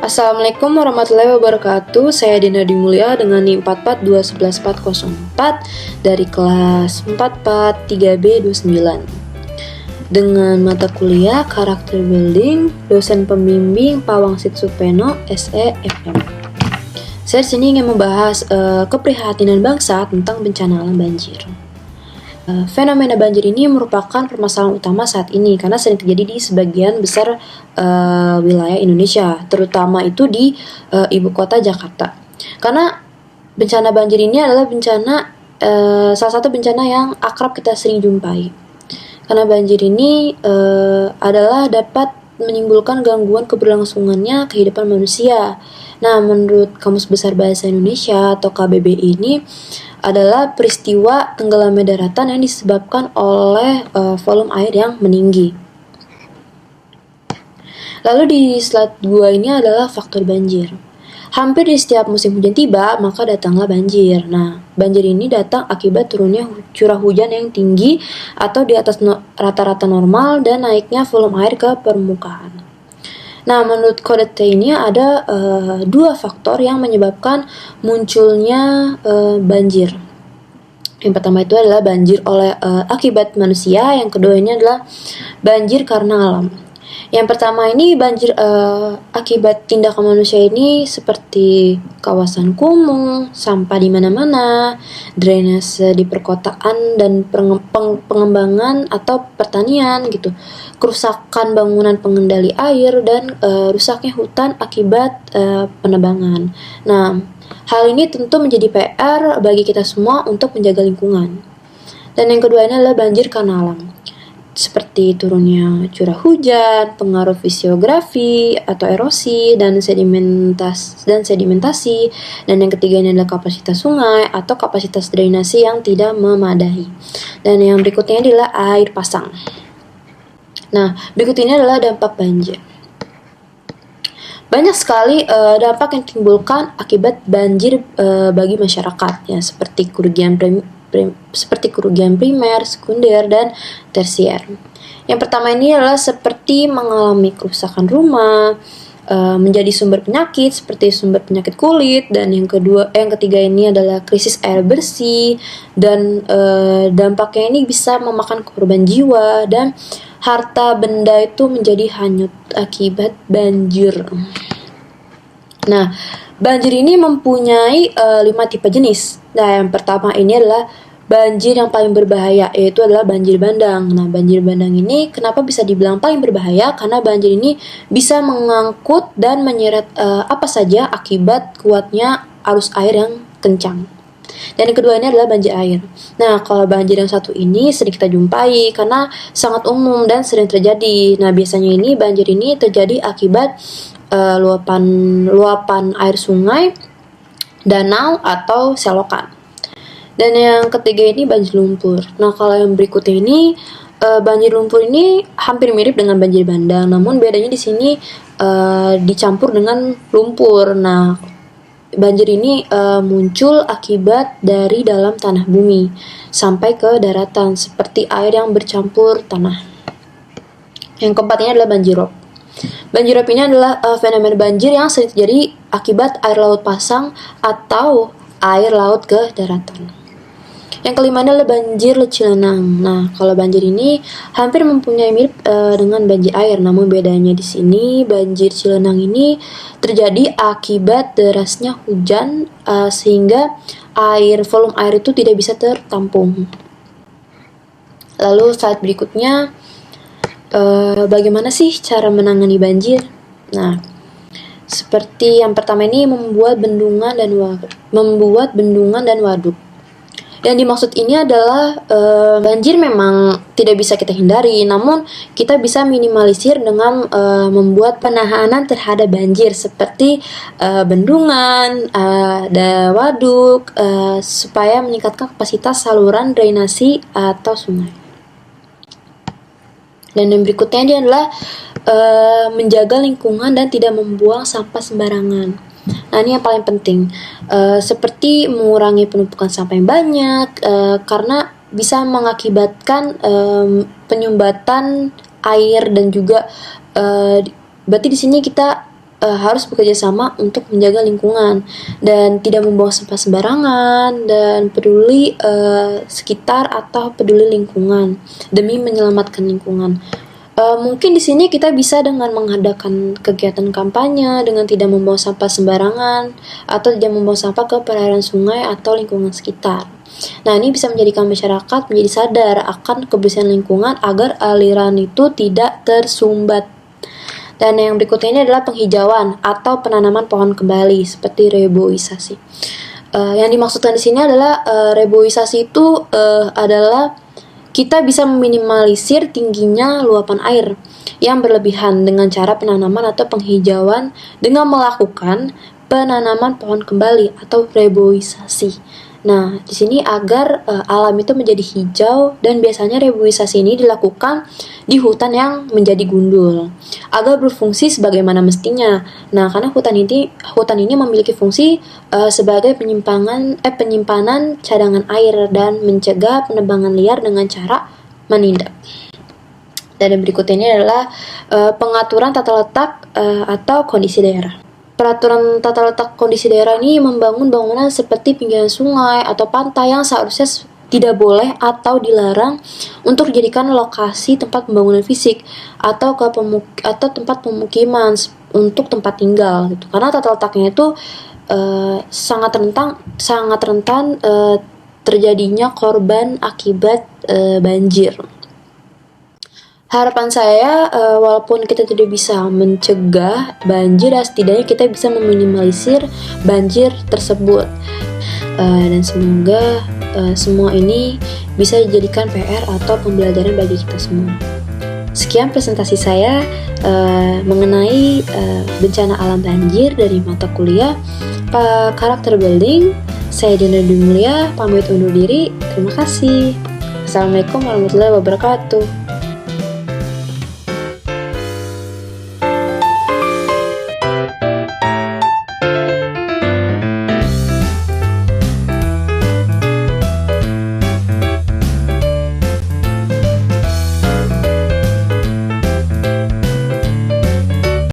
Assalamualaikum warahmatullahi wabarakatuh. Saya Dina Dimulya dengan NIM 442111404 dari kelas 44 3B29 dengan mata kuliah Karakter Building, dosen pembimbing Pawangsit Supeno, SE, FM. Saya di sini ingin membahas keprihatinan bangsa tentang bencana alam banjir. Fenomena banjir ini merupakan permasalahan utama saat ini karena sering terjadi di sebagian besar wilayah Indonesia, terutama itu di ibu kota Jakarta. Karena bencana banjir ini adalah salah satu bencana yang akrab kita sering jumpai. Karena banjir ini adalah dapat menimbulkan gangguan keberlangsungannya kehidupan manusia. Nah, menurut Kamus Besar Bahasa Indonesia atau KBBI ini adalah peristiwa tenggelamnya daratan yang disebabkan oleh volume air yang meninggi. Lalu di slide 2 ini adalah faktor banjir. Hampir di setiap musim hujan tiba, maka datanglah banjir. Nah, banjir ini datang akibat turunnya curah hujan yang tinggi atau di atas rata-rata normal dan naiknya volume air ke permukaan. Nah, menurut kode T ini ada dua faktor yang menyebabkan munculnya banjir. Yang pertama itu adalah banjir akibat manusia, yang kedua ini adalah banjir karena alam. Yang pertama ini banjir akibat tindakan manusia ini seperti kawasan kumuh, sampah di mana-mana, drainase di perkotaan dan pengembangan atau pertanian gitu. Kerusakan bangunan pengendali air dan rusaknya hutan akibat penebangan. Nah, hal ini tentu menjadi PR bagi kita semua untuk menjaga lingkungan. Dan yang kedua ini adalah banjir karena alam, seperti turunnya curah hujan, pengaruh fisiografi atau erosi dan sedimentasi. Dan yang ketiga ini adalah kapasitas sungai atau kapasitas drainasi yang tidak memadai. Dan yang berikutnya adalah air pasang. Nah, berikut ini adalah dampak banjir. Banyak sekali dampak yang ditimbulkan akibat banjir bagi masyarakat, ya, seperti kerugian primer, sekunder, dan tersier. Yang pertama ini adalah seperti mengalami kerusakan rumah, menjadi sumber penyakit seperti sumber penyakit kulit, dan yang ketiga ini adalah krisis air bersih, dan dampaknya ini bisa memakan korban jiwa dan harta benda itu menjadi hanyut akibat banjir. Nah, banjir ini mempunyai 5 tipe jenis. Nah, yang pertama ini adalah banjir yang paling berbahaya, yaitu adalah banjir bandang. Nah, banjir bandang ini kenapa bisa dibilang paling berbahaya? Karena banjir ini bisa mengangkut dan menyeret apa saja akibat kuatnya arus air yang kencang. Dan yang kedua ini adalah banjir air. Nah, kalau banjir yang satu ini sering kita jumpai karena sangat umum dan sering terjadi. Nah, biasanya ini banjir ini terjadi akibat luapan air sungai, danau, atau selokan. Dan yang ketiga ini banjir lumpur. Nah, kalau yang berikutnya ini banjir lumpur ini hampir mirip dengan banjir bandang, namun bedanya di sini dicampur dengan lumpur. Nah, banjir ini muncul akibat dari dalam tanah bumi sampai ke daratan seperti air yang bercampur tanah. Yang keempat ini adalah banjir rob. Banjir rob ini adalah fenomena banjir yang sering terjadi akibat air laut pasang atau air laut ke daratan. Yang kelima adalah banjir Cilenang. Nah, kalau banjir ini hampir mempunyai mirip dengan banjir air, namun bedanya di sini banjir Cilenang ini terjadi akibat derasnya hujan sehingga volume air itu tidak bisa tertampung. Lalu slide berikutnya, bagaimana sih cara menangani banjir? Nah, seperti yang pertama ini membuat bendungan dan waduk. Yang dimaksud ini adalah banjir memang tidak bisa kita hindari, namun kita bisa minimalisir dengan membuat penahanan terhadap banjir seperti bendungan, waduk, supaya meningkatkan kapasitas saluran drainasi atau sungai. Dan yang berikutnya ini adalah menjaga lingkungan dan tidak membuang sampah sembarangan. Nah, ini yang paling penting, seperti mengurangi penumpukan sampah yang banyak, karena bisa mengakibatkan penyumbatan air dan juga berarti di sini kita harus bekerja sama untuk menjaga lingkungan dan tidak membuang sampah sembarangan dan peduli sekitar atau peduli lingkungan demi menyelamatkan lingkungan. Mungkin di sini kita bisa dengan mengadakan kegiatan kampanye dengan tidak membuang sampah sembarangan atau tidak membuang sampah ke perairan sungai atau lingkungan sekitar. Nah, ini bisa menjadikan masyarakat menjadi sadar akan kebersihan lingkungan agar aliran itu tidak tersumbat. Dan yang berikutnya ini adalah penghijauan atau penanaman pohon kembali seperti reboisasi. Yang dimaksudkan di sini adalah reboisasi itu adalah kita bisa meminimalisir tingginya luapan air yang berlebihan dengan cara penanaman atau penghijauan dengan melakukan penanaman pohon kembali atau reboisasi. Nah, di sini agar alam itu menjadi hijau dan biasanya reboisasi ini dilakukan di hutan yang menjadi gundul agar berfungsi sebagaimana mestinya. Nah, karena hutan ini memiliki fungsi sebagai penyimpanan cadangan air dan mencegah penebangan liar dengan cara menindak. Dan yang berikut ini adalah pengaturan tata letak atau kondisi daerah. Peraturan tata letak kondisi daerah ini membangun bangunan seperti pinggiran sungai atau pantai yang seharusnya tidak boleh atau dilarang untuk dijadikan lokasi tempat pembangunan fisik atau tempat pemukiman untuk tempat tinggal gitu. Karena tata letaknya itu sangat rentan terjadinya korban akibat banjir. Harapan saya, walaupun kita tidak bisa mencegah banjir, setidaknya kita bisa meminimalisir banjir tersebut. Dan semoga semua ini bisa dijadikan PR atau pembelajaran bagi kita semua. Sekian presentasi saya mengenai bencana alam banjir dari mata kuliah karakter building. Saya Dina Dwi Mulia, pamit undur diri. Terima kasih. Assalamualaikum warahmatullahi wabarakatuh.